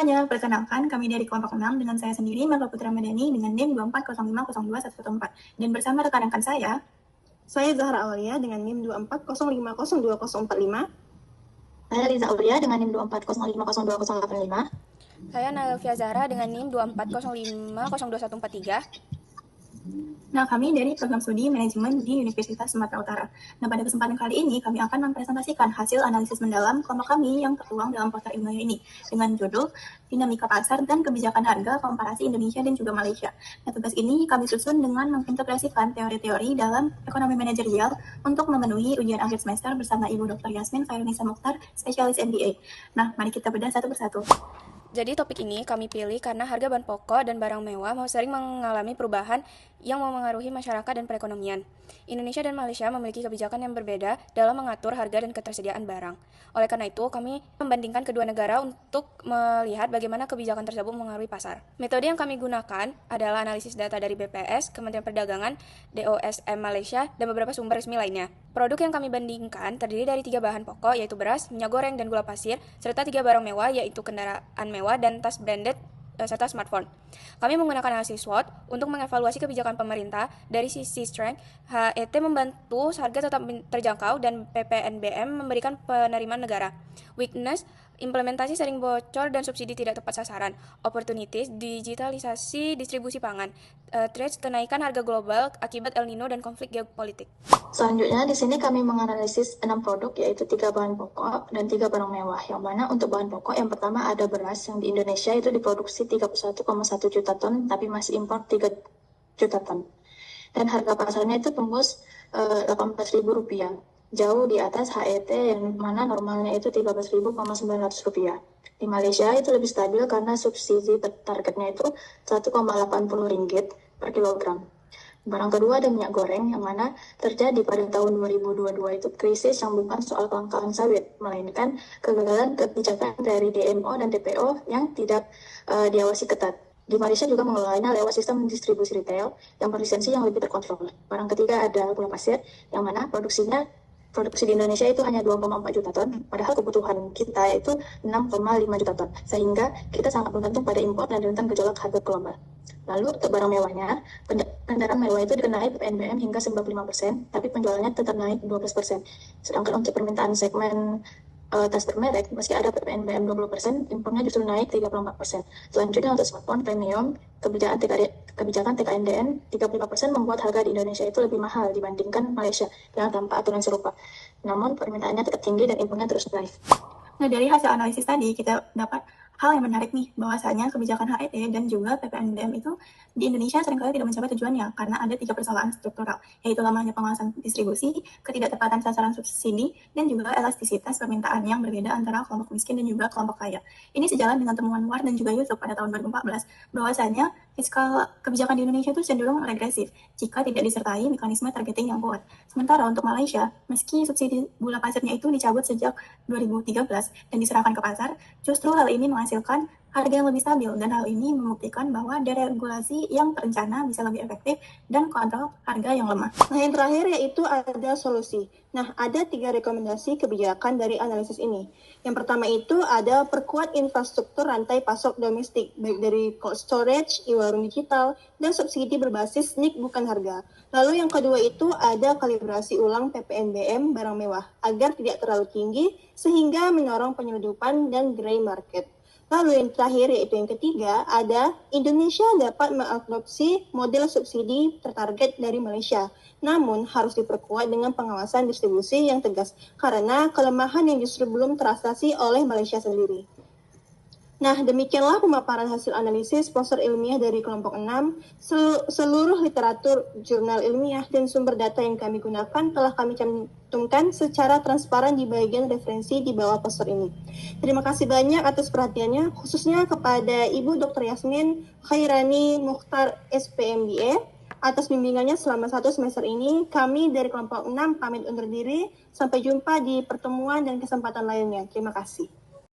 semuanya, perkenalkan kami dari kelompok 6 dengan saya sendiri, Marga Putra Madani dengan NIM 240502114. Dan bersama rekan-rekan saya Zahra Aulia dengan NIM 240502045. Saya Liza Aulia dengan NIM 240502085. Saya Nalvia Zahra dengan NIM 240502143. Nah, kami dari program studi manajemen di Universitas Sumatera Utara. Nah, pada kesempatan kali ini kami akan mempresentasikan hasil analisis mendalam kelompok kami yang tertuang dalam poster ilmiah ini dengan judul Dinamika Pasar dan Kebijakan Harga Komparasi Indonesia dan juga Malaysia. Nah, tugas ini kami susun dengan mengintegrasikan teori-teori dalam ekonomi manajerial untuk memenuhi ujian akhir semester bersama Ibu Dr. Yasmin Khairunisa Mukhtar, spesialis MBA. Nah, mari kita bedah satu persatu. Jadi topik ini kami pilih karena harga bahan pokok dan barang mewah sering mengalami perubahan yang memengaruhi masyarakat dan perekonomian. Indonesia dan Malaysia memiliki kebijakan yang berbeda dalam mengatur harga dan ketersediaan barang. Oleh karena itu, kami membandingkan kedua negara untuk melihat bagaimana kebijakan tersebut mengaruhi pasar. Metode yang kami gunakan adalah analisis data dari BPS, Kementerian Perdagangan, DOSM Malaysia, dan beberapa sumber resmi lainnya. Produk yang kami bandingkan terdiri dari 3 bahan pokok, yaitu beras, minyak goreng, dan gula pasir, serta 3 barang mewah, yaitu kendaraan mewah dan tas branded serta smartphone. Kami menggunakan analisis SWOT untuk mengevaluasi kebijakan pemerintah. Dari sisi strength, HET membantu harga tetap terjangkau dan PPNBM memberikan penerimaan negara. Weakness, implementasi sering bocor dan subsidi tidak tepat sasaran. Opportunities, digitalisasi distribusi pangan. Threats, kenaikan harga global akibat El Nino dan konflik geopolitik. Selanjutnya, di sini kami menganalisis 6 produk, yaitu 3 bahan pokok dan 3 barang mewah. Yang mana untuk bahan pokok, yang pertama ada beras yang di Indonesia itu diproduksi 31,1 juta ton, tapi masih impor 3 juta ton. Dan harga pasarnya itu tembus Rp18.000, jauh di atas HET yang mana normalnya itu Rp13.900. Di Malaysia itu lebih stabil karena subsidi targetnya itu Rp1,80 per kilogram. Barang kedua ada minyak goreng, yang mana terjadi pada tahun 2022 itu krisis yang bukan soal kelangkaan sawit, melainkan kegagalan kebijakan dari DMO dan DPO yang tidak diawasi ketat. Di Malaysia juga mengelolanya lewat sistem distribusi retail yang berlisensi yang lebih terkontrol. Barang ketiga ada gula pasir, yang mana produksi di Indonesia itu hanya 2,4 juta ton, padahal kebutuhan kita itu 6,5 juta ton, sehingga kita sangat bergantung pada impor dan rentan gejolak harga global. Lalu untuk barang mewahnya, kendaraan mewah itu dikenai PPNBM hingga 95%, tapi penjualannya tetap naik 12%. Sedangkan untuk permintaan segmen tas bermerek, meski ada PPNBM 20%, impornya justru naik 34%. Selanjutnya untuk smartphone premium, kebijakan TKNDN 35% membuat harga di Indonesia itu lebih mahal dibandingkan Malaysia yang tanpa aturan serupa. Namun permintaannya tetap tinggi dan impornya terus naik. Nah, dari hasil analisis tadi kita dapat hal yang menarik nih, bahwasanya kebijakan HET dan juga PPNBM itu di Indonesia seringkali tidak mencapai tujuannya karena ada 3 persoalan struktural, yaitu lamanya pengawasan distribusi, ketidaktepatan sasaran subsidi, dan juga elastisitas permintaan yang berbeda antara kelompok miskin dan juga kelompok kaya. Ini sejalan dengan temuan WAR dan juga Yusuf pada tahun 2014, bahwasanya fiskal kebijakan di Indonesia itu cenderung regresif jika tidak disertai mekanisme targeting yang kuat. Sementara untuk Malaysia, meski subsidi gula pasirnya itu dicabut sejak 2013 dan diserahkan ke pasar, justru hal ini menghasilkan harga yang lebih stabil, dan hal ini membuktikan bahwa deregulasi yang terencana bisa lebih efektif dan kontrol harga yang lemah. Nah, yang terakhir yaitu ada solusi. Nah, ada 3 rekomendasi kebijakan dari analisis ini. Yang pertama itu ada perkuat infrastruktur rantai pasok domestik, baik dari cold storage, e-warung digital, dan subsidi berbasis NIK bukan harga. Lalu yang kedua itu ada kalibrasi ulang PPNBM barang mewah, agar tidak terlalu tinggi, sehingga mendorong penyeludupan dan grey market. Lalu yang terakhir yaitu yang ketiga ada Indonesia dapat mengadopsi model subsidi tertarget dari Malaysia, namun harus diperkuat dengan pengawasan distribusi yang tegas karena kelemahan yang justru belum terasasi oleh Malaysia sendiri. Nah, demikianlah pemaparan hasil analisis poster ilmiah dari kelompok 6. Seluruh literatur, jurnal ilmiah, dan sumber data yang kami gunakan telah kami cantumkan secara transparan di bagian referensi di bawah poster ini. Terima kasih banyak atas perhatiannya, khususnya kepada Ibu Dr. Yasmin Khairani Mukhtar, SPMBA, atas bimbingannya selama 1 semester ini. Kami dari kelompok 6 pamit undur diri. Sampai jumpa di pertemuan dan kesempatan lainnya. Terima kasih.